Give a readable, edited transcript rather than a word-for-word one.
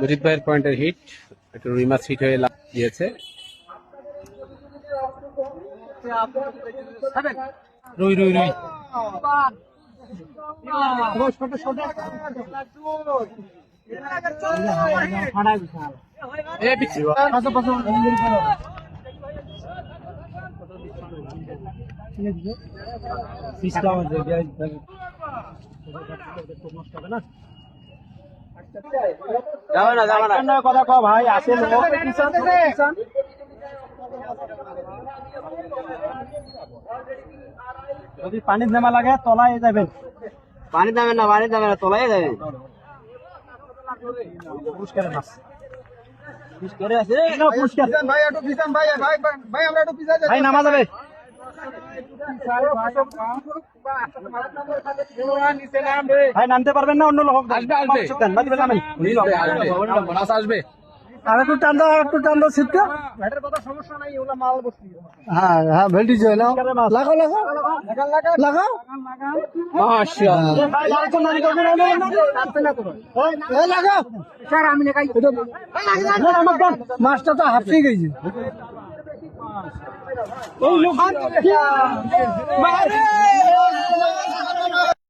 মুজিদ ভাইয়ের পয়েন্টের হিট, একটু রুই মাছ হিট হয়ে গিয়েছে। রুই রুই রুই কথা কও ভাই, আসে যদি পানির নামা লাগে তলায় যাবেন। পানি যাবে না, পানি যাবে না, তলায় যাবে। পুরস্কারের মাছ পুষ্করে আছে পুরস্কার ভাই একটু পিছান ভাই, ভাই ভাই আমরা একটু পিছাই ভাই নামা যাবে। ভাই নামতে পারবেন না, অন্য লোক আসবে আসবে মাছ আসবে। আর একটু টান দাও, একটু টান দাও শীতটা। ভাইটার কথা সমস্যা নাই, ওগুলা মাল বসতি। হ্যাঁ হ্যাঁ ভেলটি যায় না, লাগাও লাগাও লাগাও লাগাও স্যার। আমি মাছটা তো হাফিয়ে গেছে। এই লোক